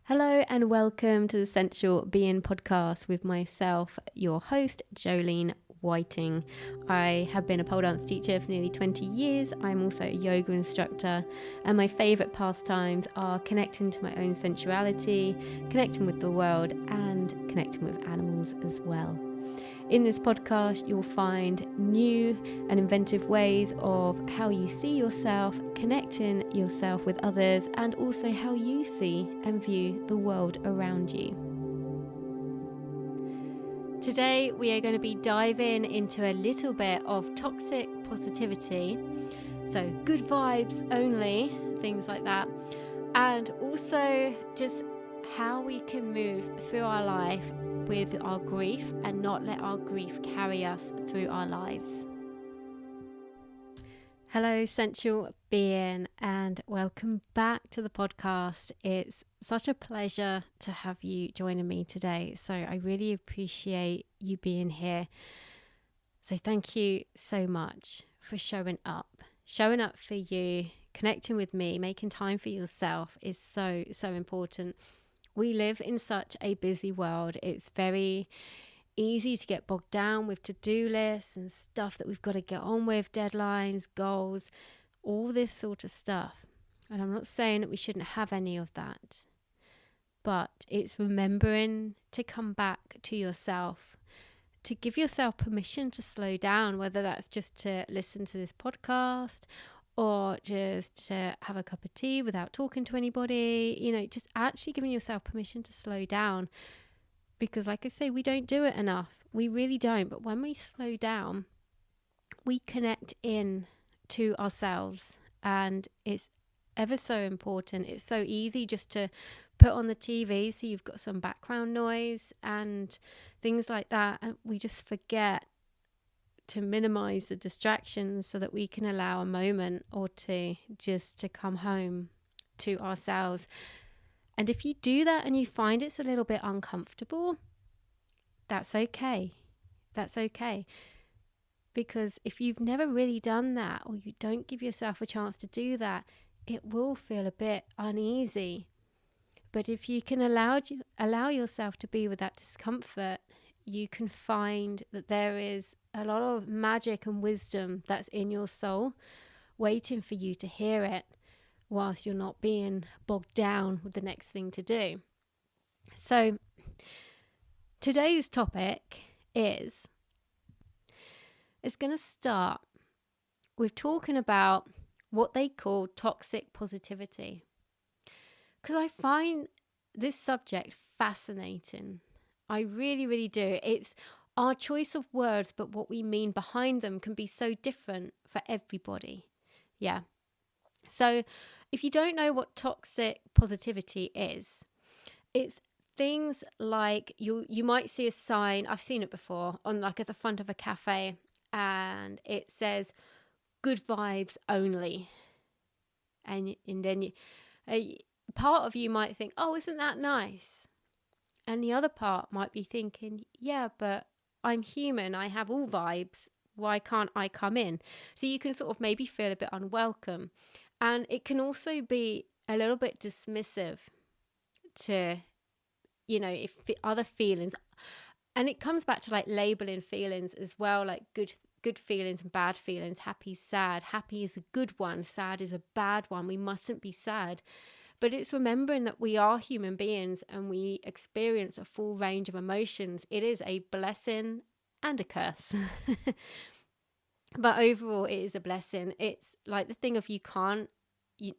Hello and welcome to the Sensual Being podcast with myself, your host, Jolene Whiting. I have been a pole dance teacher for nearly 20 years. I'm also a yoga instructor, and my favourite pastimes are connecting to my own sensuality, connecting with the world, and connecting with animals as well. In this podcast, you'll find new and inventive ways of how you see yourself, connecting yourself with others, and also how you see and view the world around you. Today, we are going to be diving into a little bit of toxic positivity. So, good vibes only, things like that. And also just how we can move through our life with our grief and not let our grief carry us through our lives. Hello, sensual being, and welcome back to the podcast. It's such a pleasure to have you joining me today. So I really appreciate you being here. So thank you so much for showing up for you, connecting with me, making time for yourself is so important. We live in such a busy world. It's very easy to get bogged down with to-do lists and stuff that we've got to get on with, deadlines, goals, all this sort of stuff. And I'm not saying that we shouldn't have any of that, but it's remembering to come back to yourself, to give yourself permission to slow down, whether that's just to listen to this podcast or just to have a cup of tea without talking to anybody, just actually giving yourself permission to slow down. Because like I say, we don't do it enough. We really don't. But when we slow down, we connect in to ourselves. And it's ever so important. It's so easy just to put on the TV so you've got some background noise and things like that. And we just forget to minimize the distractions so that we can allow a moment or two just to come home to ourselves. And if you do that and you find it's a little bit uncomfortable, that's okay. That's okay. Because if you've never really done that, or you don't give yourself a chance to do that, it will feel a bit uneasy. But if you can allow yourself to be with that discomfort, you can find that there is a lot of magic and wisdom that's in your soul waiting for you to hear it whilst you're not being bogged down with the next thing to do. So today's topic it's going to start with talking about what they call toxic positivity. Because I find this subject fascinating. I really, really do. It's our choice of words, but what we mean behind them can be so different for everybody. Yeah. So if you don't know what toxic positivity is, it's things like you might see a sign, I've seen it before, on like at the front of a cafe, and it says good vibes only. And then part of you might think, oh, isn't that nice? And the other part might be thinking, yeah, but I'm human. I have all vibes. Why can't I come in? So you can sort of maybe feel a bit unwelcome. And it can also be a little bit dismissive to, if other feelings. And it comes back to like labeling feelings as well, like good feelings and bad feelings, happy, sad. Happy is a good one. Sad is a bad one. We mustn't be sad. But it's remembering that we are human beings and we experience a full range of emotions. It is a blessing and a curse. But overall, it is a blessing. It's like the thing of you can't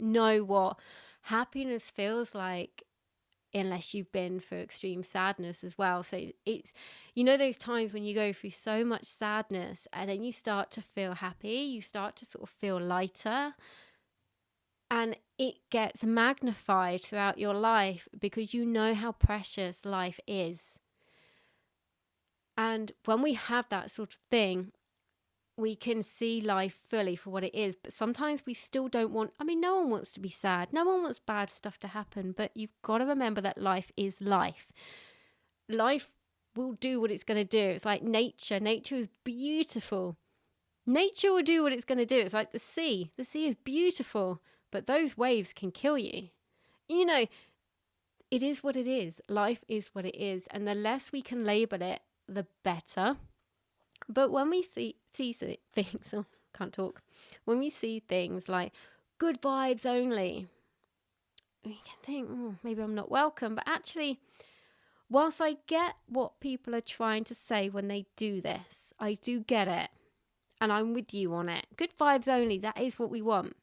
know what happiness feels like unless you've been through extreme sadness as well. So it's, those times when you go through so much sadness and then you start to feel happy, you start to sort of feel lighter. And it gets magnified throughout your life because you know how precious life is. And when we have that sort of thing, we can see life fully for what it is. But sometimes we still don't no one wants to be sad. No one wants bad stuff to happen. But you've got to remember that life is life. Life will do what it's going to do. It's like nature. Nature is beautiful. Nature will do what it's going to do. It's like the sea. The sea is beautiful. But those waves can kill you. it is what it is. Life is what it is. And the less we can label it, the better. But when we see things, oh, can't talk. When we see things like good vibes only, we can think, maybe I'm not welcome. But actually, whilst I get what people are trying to say when they do this, I do get it. And I'm with you on it. Good vibes only, that is what we want.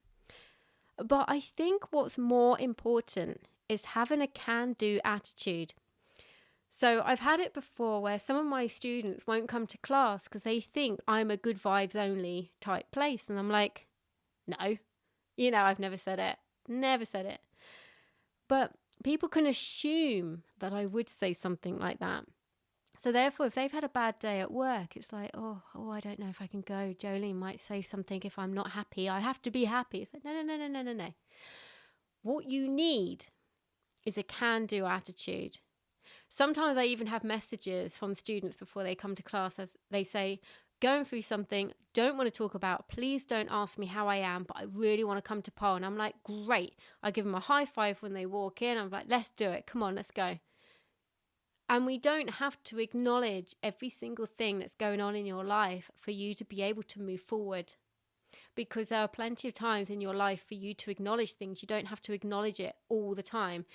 But I think what's more important is having a can-do attitude. So I've had it before where some of my students won't come to class because they think I'm a good vibes only type place. And I'm like, no, I've never said it. Never said it. But people can assume that I would say something like that. So therefore, if they've had a bad day at work, it's like, oh, I don't know if I can go. Jolene might say something if I'm not happy. I have to be happy. It's like, no. What you need is a can-do attitude. Sometimes I even have messages from students before they come to class as they say, going through something, don't want to talk about, please don't ask me how I am, but I really want to come to pole. And I'm like, great. I give them a high five when they walk in. I'm like, let's do it. Come on, let's go. And we don't have to acknowledge every single thing that's going on in your life for you to be able to move forward. Because there are plenty of times in your life for you to acknowledge things. You don't have to acknowledge it all the time.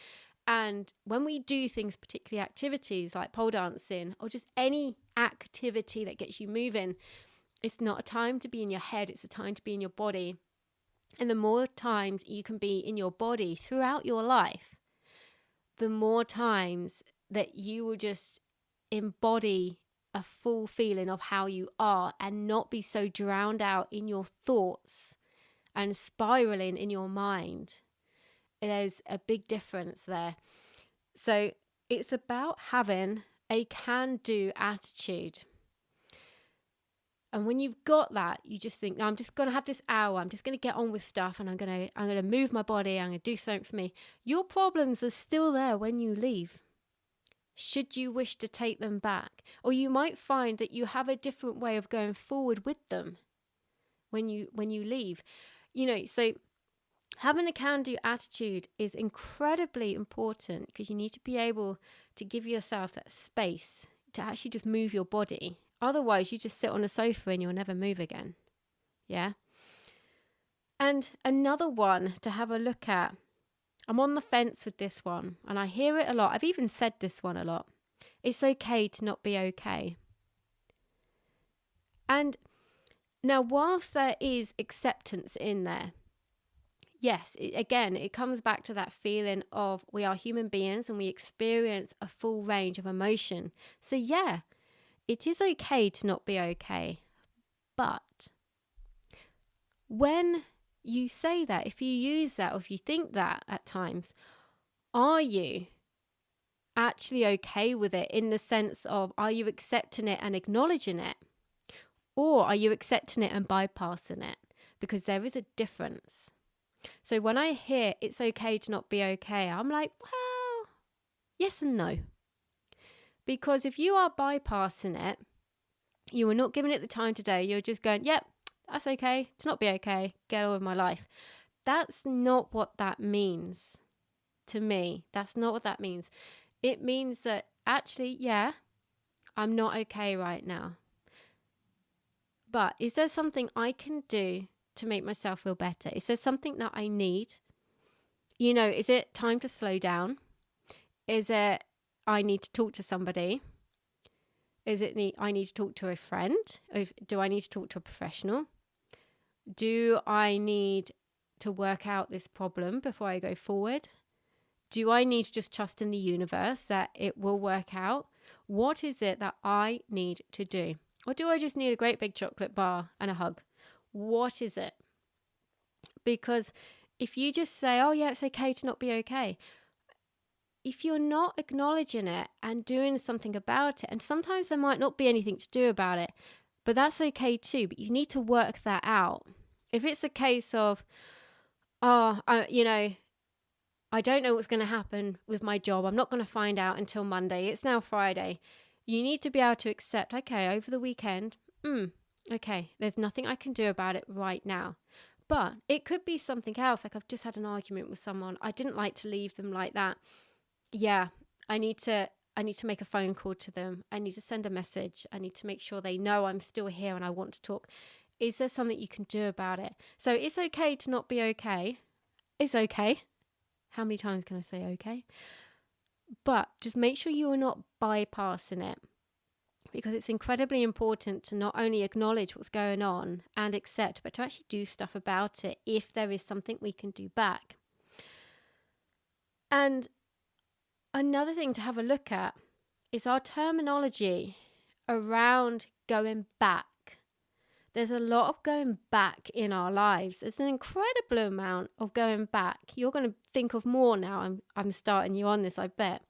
And when we do things, particularly activities like pole dancing or just any activity that gets you moving, it's not a time to be in your head. It's a time to be in your body. And the more times you can be in your body throughout your life, the more times that you will just embody a full feeling of how you are and not be so drowned out in your thoughts and spiraling in your mind. There's a big difference there. So it's about having a can-do attitude. And when you've got that, you just think, no, I'm just going to have this hour. I'm just going to get on with stuff and I'm going to move my body. I'm going to do something for me. Your problems are still there when you leave, should you wish to take them back. Or you might find that you have a different way of going forward with them when you leave. So having a can-do attitude is incredibly important because you need to be able to give yourself that space to actually just move your body. Otherwise, you just sit on a sofa and you'll never move again. Yeah. And another one to have a look at, I'm on the fence with this one and I hear it a lot. I've even said this one a lot. It's okay to not be okay. And now, whilst there is acceptance in there, yes, it comes back to that feeling of we are human beings and we experience a full range of emotion. So yeah, it is okay to not be okay. But when you say that, if you use that, or if you think that at times, are you actually okay with it in the sense of, are you accepting it and acknowledging it? Or are you accepting it and bypassing it? Because there is a difference. So when I hear it's okay to not be okay, I'm like, well, yes and no. Because if you are bypassing it, you are not giving it the time today, you're just going, yep, that's okay to not be okay, get on with my life. That's not what that means to me. That's not what that means. It means that actually, yeah, I'm not okay right now. But is there something I can do to make myself feel better? Is there something that I need? Is it time to slow down? Is it I need to talk to somebody? Is it I need to talk to a friend? Do I need to talk to a professional? Do I need to work out this problem before I go forward? Do I need to just trust in the universe that it will work out? What is it that I need to do? Or do I just need a great big chocolate bar and a hug? What is it? Because if you just say, oh yeah, it's okay to not be okay, if you're not acknowledging it and doing something about it, and sometimes there might not be anything to do about it, but that's okay too, but you need to work that out. If it's a case of, I don't know what's going to happen with my job. I'm not going to find out until Monday. It's now Friday. You need to be able to accept, okay, over the weekend, okay, there's nothing I can do about it right now. But it could be something else. Like I've just had an argument with someone. I didn't like to leave them like that. yeah, I need to make a phone call to them. I need to send a message. I need to make sure they know I'm still here and I want to talk. Is there something you can do about it? So it's okay to not be okay. It's okay. How many times can I say okay? But just make sure you are not bypassing it, because it's incredibly important to not only acknowledge what's going on and accept, but to actually do stuff about it if there is something we can do back. And another thing to have a look at is our terminology around going back. There's a lot of going back in our lives. There's an incredible amount of going back. You're going to think of more now. I'm starting you on this, I bet.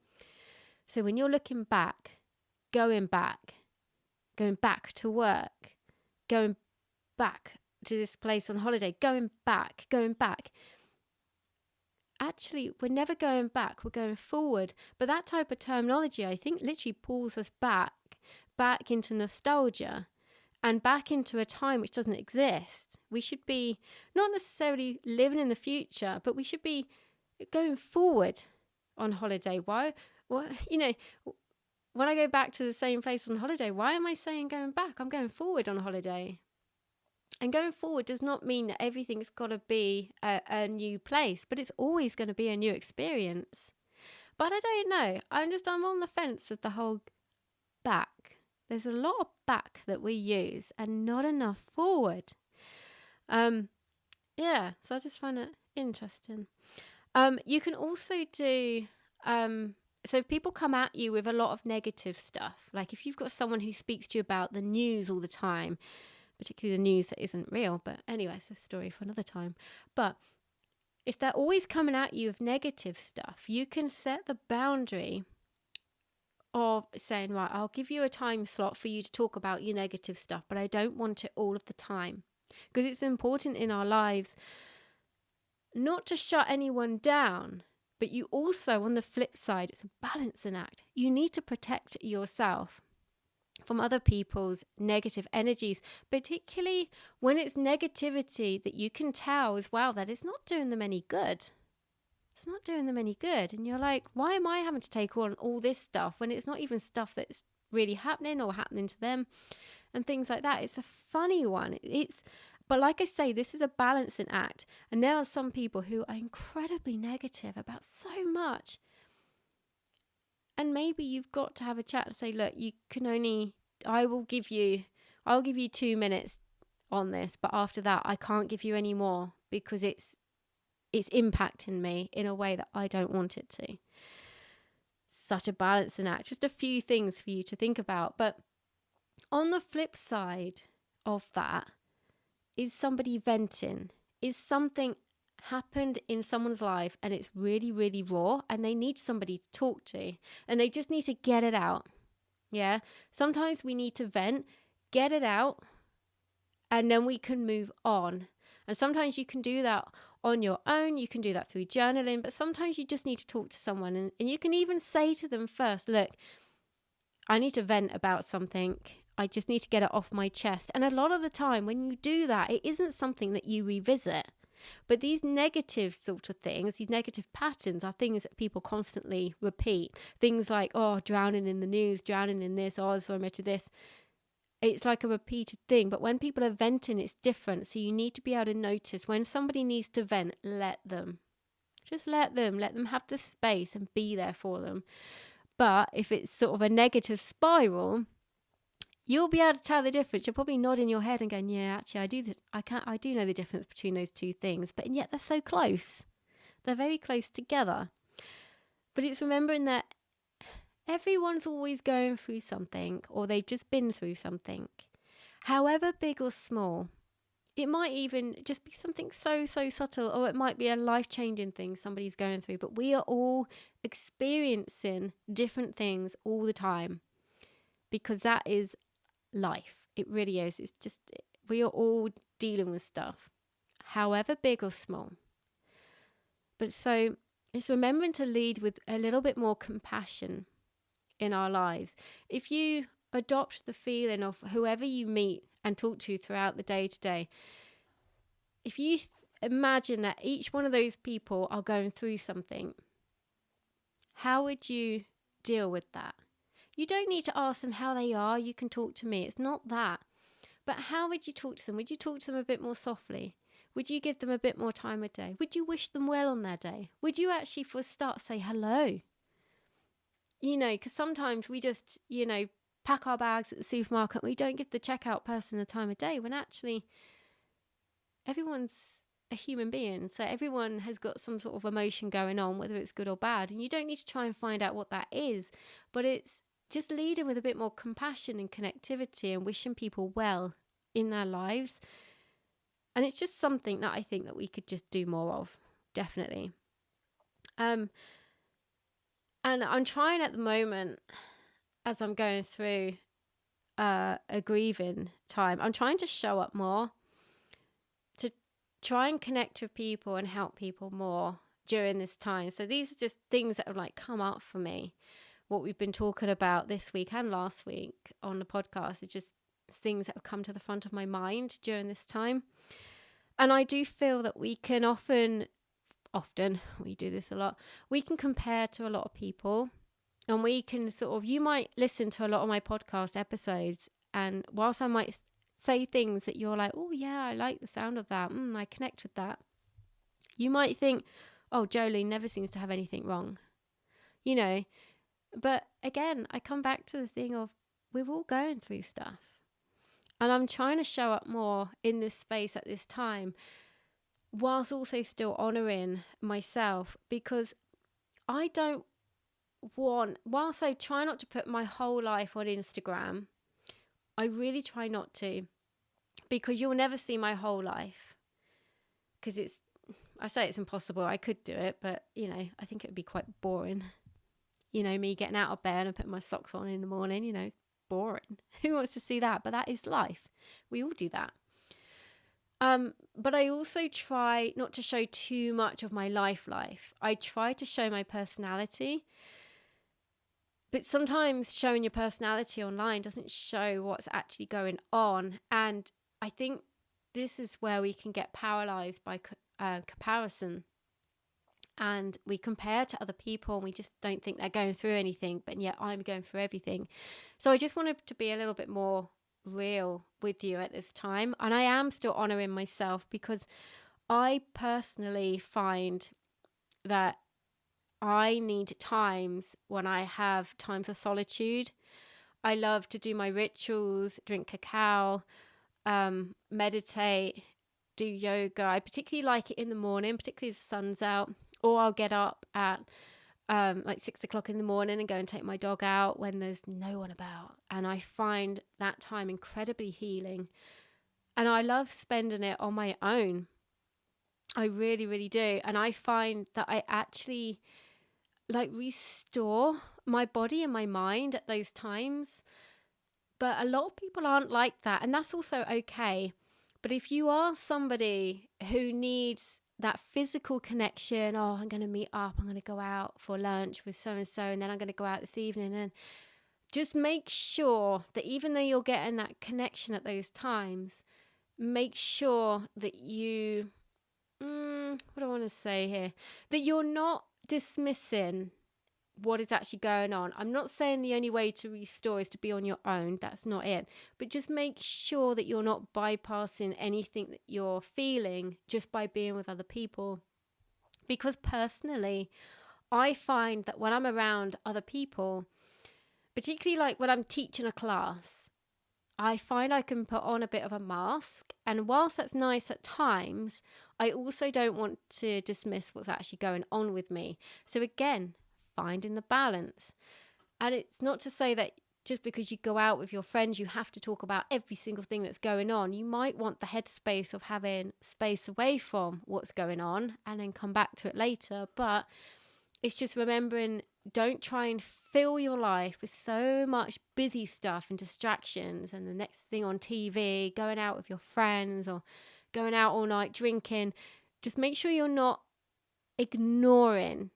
So when you're looking back going back to work, going back to this place on holiday, going back. Actually, we're never going back, we're going forward. But that type of terminology, I think, literally pulls us back into nostalgia and back into a time which doesn't exist. We should be not necessarily living in the future, but we should be going forward on holiday. Why? Well, when I go back to the same place on holiday, why am I saying going back? I'm going forward on holiday. And going forward does not mean that everything's got to be a new place, but it's always going to be a new experience. But I don't know. I'm on the fence with the whole back. There's a lot of back that we use and not enough forward. Yeah, so I just find it interesting. You can also do... So if people come at you with a lot of negative stuff, like if you've got someone who speaks to you about the news all the time, particularly the news that isn't real, but anyway, it's a story for another time. But if they're always coming at you with negative stuff, you can set the boundary of saying, right, I'll give you a time slot for you to talk about your negative stuff, but I don't want it all of the time. Because it's important in our lives not to shut anyone down, but you also, on the flip side, it's a balancing act. You need to protect yourself from other people's negative energies, particularly when it's negativity that you can tell as well that it's not doing them any good. It's not doing them any good. And you're like, why am I having to take on all this stuff when it's not even stuff that's really happening or happening to them and things like that? It's a funny one. But like I say, this is a balancing act. And there are some people who are incredibly negative about so much. And maybe you've got to have a chat and say, look, I'll give you 2 minutes on this, but after that, I can't give you any more because it's impacting me in a way that I don't want it to. Such a balancing act. Just a few things for you to think about. But on the flip side of that is somebody venting. Is something happened in someone's life and it's really, really raw and they need somebody to talk to and they just need to get it out. Yeah. Sometimes we need to vent, get it out, and then we can move on. And sometimes you can do that on your own. You can do that through journaling, but sometimes you just need to talk to someone and you can even say to them first, look, I need to vent about something. I just need to get it off my chest. And a lot of the time when you do that, it isn't something that you revisit. But these negative sort of things, these negative patterns are things that people constantly repeat. Things like, oh, drowning in the news, drowning in this, oh, so much of this. It's like a repeated thing. But when people are venting, it's different. So you need to be able to notice when somebody needs to vent, let them. Just let them have the space and be there for them. But if it's sort of a negative spiral, you'll be able to tell the difference. You're probably nodding your head and going, yeah, actually, I do know the difference between those two things. But yet they're so close. They're very close together. But it's remembering that everyone's always going through something, or they've just been through something. However big or small. It might even just be something so subtle, or it might be a life-changing thing somebody's going through. But we are all experiencing different things all the time, because that is life. It really is. It's just, we are all dealing with stuff, however big or small. But so it's remembering to lead with a little bit more compassion in our lives. If you adopt the feeling of whoever you meet and talk to throughout the day to day, if you imagine that each one of those people are going through something, how would you deal with that? You don't need to ask them how they are. You can talk to me. It's not that. But how would you talk to them? Would you talk to them a bit more softly? Would you give them a bit more time of day? Would you wish them well on their day? Would you actually, for a start, say hello? Because sometimes we just, pack our bags at the supermarket and we don't give the checkout person the time of day, when actually everyone's a human being. So everyone has got some sort of emotion going on, whether it's good or bad. And you don't need to try and find out what that is, but it's just leading with a bit more compassion and connectivity and wishing people well in their lives. And it's just something that I think that we could just do more of, definitely. And I'm trying at the moment, as I'm going through a grieving time, I'm trying to show up more, to try and connect with people and help people more during this time. So these are just things that have come up for me. What we've been talking about this week and last week on the podcast is just things that have come to the front of my mind during this time. And I do feel that we can often, we do this a lot, we can compare to a lot of people, and we can you might listen to a lot of my podcast episodes, and whilst I might say things that you're like, oh yeah, I like the sound of that, I connect with that, you might think, oh, Jolene never seems to have anything wrong, But again, I come back to the thing of, we're all going through stuff. And I'm trying to show up more in this space at this time, whilst also still honouring myself, because whilst I try not to put my whole life on Instagram, I really try not to, because you'll never see my whole life. Because I say it's impossible. I could do it, but, I think it would be quite boring. Me getting out of bed and putting my socks on in the morning, it's boring. Who wants to see that? But that is life. We all do that. But I also try not to show too much of my life. I try to show my personality. But sometimes showing your personality online doesn't show what's actually going on. And I think this is where we can get paralyzed by comparison. And we compare to other people and we just don't think they're going through anything, but yet I'm going through everything. So I just wanted to be a little bit more real with you at this time. And I am still honouring myself, because I personally find that I need times when I have times of solitude. I love to do my rituals, drink cacao, meditate, do yoga. I particularly like it in the morning, particularly if the sun's out. Or I'll get up at 6 o'clock in the morning and go and take my dog out when there's no one about. And I find that time incredibly healing. And I love spending it on my own. I really, really do. And I find that I actually restore my body and my mind at those times. But a lot of people aren't like that. And that's also okay. But if you are somebody who needs that physical connection, I'm going to meet up, I'm going to go out for lunch with so-and-so, and then I'm going to go out this evening, and just make sure that even though you're getting that connection at those times, make sure that you, what do I want to say here? That you're not dismissing what is actually going on. I'm not saying the only way to restore is to be on your own. That's not it. But just make sure that you're not bypassing anything that you're feeling just by being with other people. Because personally, I find that when I'm around other people, particularly when I'm teaching a class, I find I can put on a bit of a mask. And whilst that's nice at times, I also don't want to dismiss what's actually going on with me. So again, finding the balance. And it's not to say that just because you go out with your friends, you have to talk about every single thing that's going on. You might want the headspace of having space away from what's going on and then come back to it later. But it's just remembering, don't try and fill your life with so much busy stuff and distractions and the next thing on TV, going out with your friends or going out all night drinking. Just make sure you're not ignoring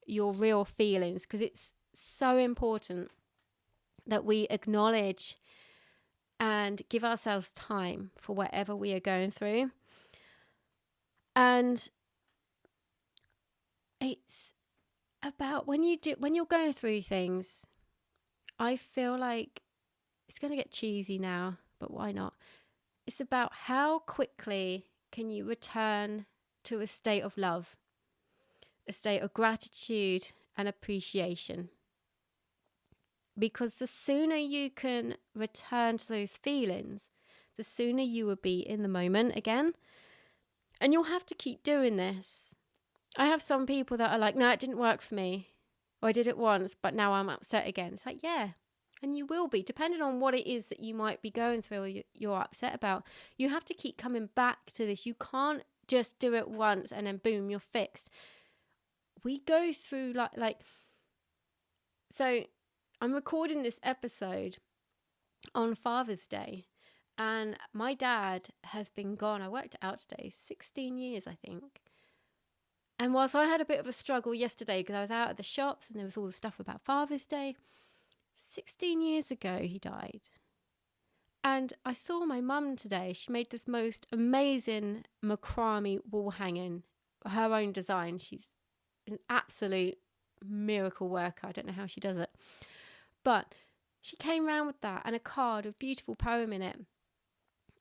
your real feelings, because it's so important that we acknowledge and give ourselves time for whatever we are going through. And about when you're going through things, I feel like it's going to get cheesy now, but why not? It's about how quickly can you return to a state of love, a state of gratitude and appreciation. Because the sooner you can return to those feelings, the sooner you will be in the moment again. And you'll have to keep doing this. I have some people that are like, no, it didn't work for me. Or I did it once, but now I'm upset again. It's like, yeah. And you will be, depending on what it is that you might be going through or you're upset about. You have to keep coming back to this. You can't just do it once and then boom, you're fixed. We go through so I'm recording this episode on Father's Day, and my dad has been gone. I worked it out today, 16 years, I think. And whilst I had a bit of a struggle yesterday because I was out at the shops and there was all the stuff about Father's Day, 16 years ago he died. And I saw my mum today. She made this most amazing macrame wall hanging, her own design. She's an absolute miracle worker. I don't know how she does it. But she came round with that and a card with a beautiful poem in it.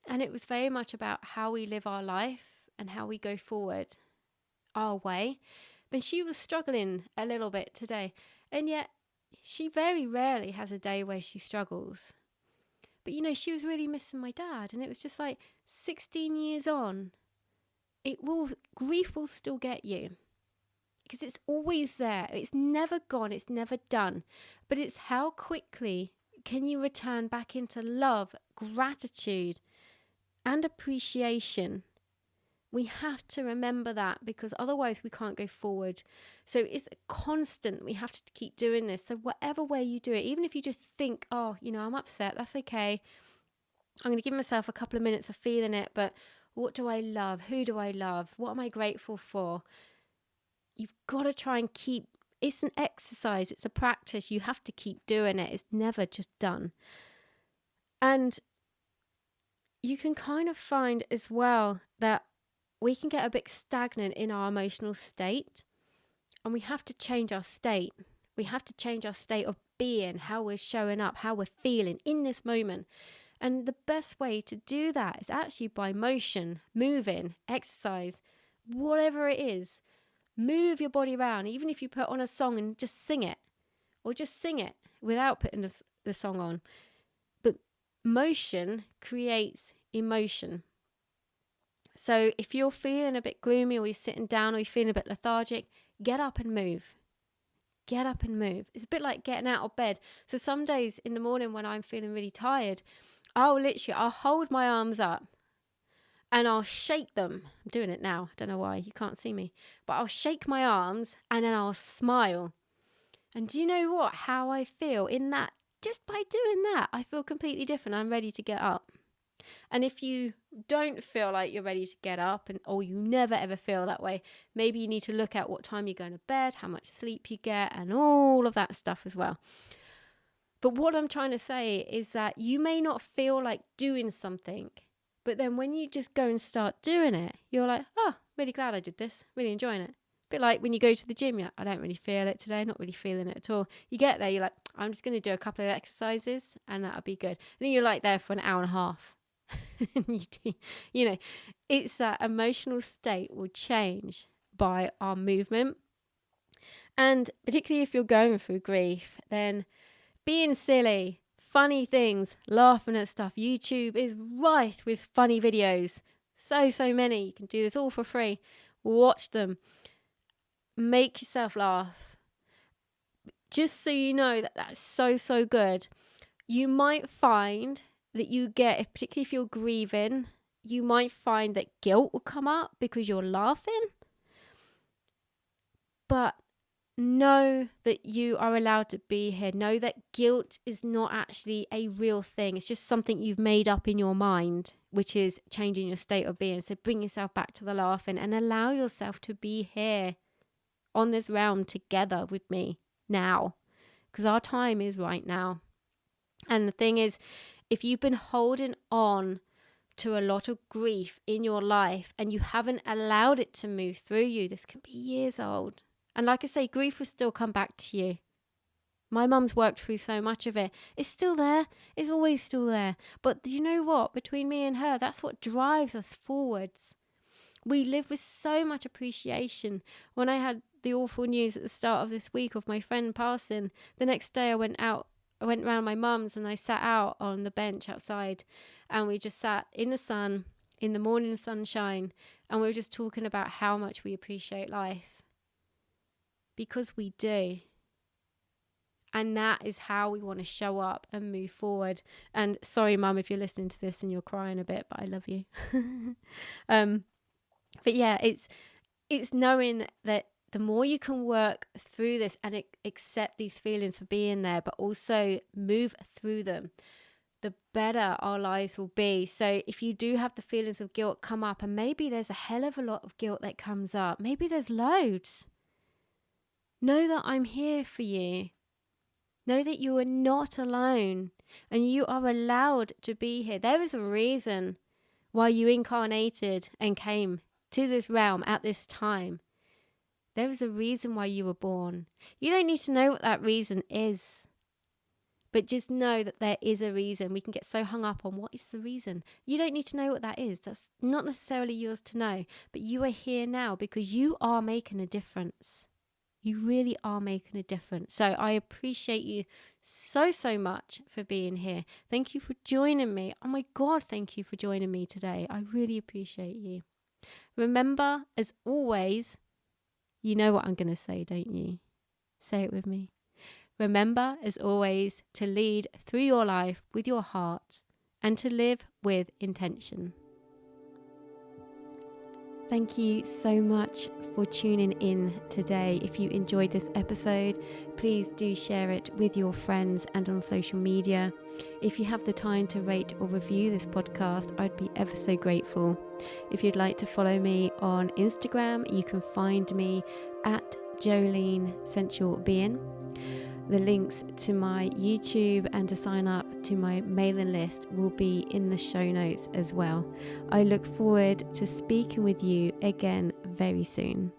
And it was very much about how we live our life and how we go forward our way. But she was struggling a little bit today. And yet she very rarely has a day where she struggles. But, she was really missing my dad. And it was just like 16 years on, grief will still get you. Because it's always there. It's never gone. It's never done. But it's how quickly can you return back into love, gratitude, and appreciation. We have to remember that because otherwise we can't go forward. So it's constant. We have to keep doing this. So whatever way you do it, even if you just think, oh, I'm upset, that's okay. I'm going to give myself a couple of minutes of feeling it. But what do I love? Who do I love? What am I grateful for? You've got to try and it's an exercise. It's a practice. You have to keep doing it. It's never just done. And you can kind of find as well that we can get a bit stagnant in our emotional state, and we have to change our state. We have to change our state of being, how we're showing up, how we're feeling in this moment. And the best way to do that is actually by motion, moving, exercise, whatever it is. Move your body around, even if you put on a song and just sing it, or just sing it without putting the song on. But motion creates emotion. So if you're feeling a bit gloomy, or you're sitting down, or you're feeling a bit lethargic, get up and move. Get up and move. It's a bit like getting out of bed. So some days in the morning when I'm feeling really tired, I'll hold my arms up and I'll shake them. I'm doing it now. I don't know why. You can't see me. But I'll shake my arms and then I'll smile. And do you know what? How I feel in that, just by doing that, I feel completely different. I'm ready to get up. And if you don't feel like you're ready to get up, or you never ever feel that way, maybe you need to look at what time you're going to bed, how much sleep you get, and all of that stuff as well. But what I'm trying to say is that you may not feel like doing something, but then when you just go and start doing it, you're like, oh, really glad I did this, really enjoying it. A bit like when you go to the gym, you're like, I don't really feel it today, not really feeling it at all. You get there, you're like, I'm just going to do a couple of exercises and that'll be good. And then you're like there for an hour and a half. It's that emotional state will change by our movement. And particularly if you're going through grief, then being silly, funny things, laughing at stuff. YouTube is rife with funny videos. So many. You can do this all for free. Watch them. Make yourself laugh. Just so you know that that's so good. You might find that you get, particularly if you're grieving, you might find that guilt will come up because you're laughing. But know that you are allowed to be here. Know that guilt is not actually a real thing. It's just something you've made up in your mind, which is changing your state of being. So bring yourself back to the laughing and allow yourself to be here on this realm together with me now, because our time is right now. And the thing is, if you've been holding on to a lot of grief in your life and you haven't allowed it to move through you, this can be years old. And like I say, grief will still come back to you. My mum's worked through so much of it. It's still there. It's always still there. But you know what? Between me and her, that's what drives us forwards. We live with so much appreciation. When I had the awful news at the start of this week of my friend passing, the next day I went round my mum's and I sat out on the bench outside, and we just sat in the sun, in the morning sunshine, and we were just talking about how much we appreciate life. Because we do. And that is how we want to show up and move forward. And sorry, Mum, if you're listening to this and you're crying a bit, but I love you. But yeah, it's knowing that the more you can work through this and accept these feelings for being there, but also move through them, the better our lives will be. So if you do have the feelings of guilt come up, and maybe there's a hell of a lot of guilt that comes up, maybe there's loads, know that I'm here for you. Know that you are not alone, and you are allowed to be here. There is a reason why you incarnated and came to this realm at this time. There is a reason why you were born. You don't need to know what that reason is, but just know that there is a reason. We can get so hung up on what is the reason. You don't need to know what that is. That's not necessarily yours to know, but you are here now because you are making a difference. You really are making a difference. So I appreciate you so much for being here. Thank you for joining me. Oh my God, thank you for joining me today. I really appreciate you. Remember, as always, you know what I'm going to say, don't you? Say it with me. Remember, as always, to lead through your life with your heart and to live with intention. Thank you so much for tuning in today. If you enjoyed this episode, please do share it with your friends and on social media. If you have the time to rate or review this podcast, I'd be ever so grateful. If you'd like to follow me on Instagram, you can find me at Jolene Sensual Being. The links to my YouTube and to sign up to my mailing list will be in the show notes as well. I look forward to speaking with you again very soon.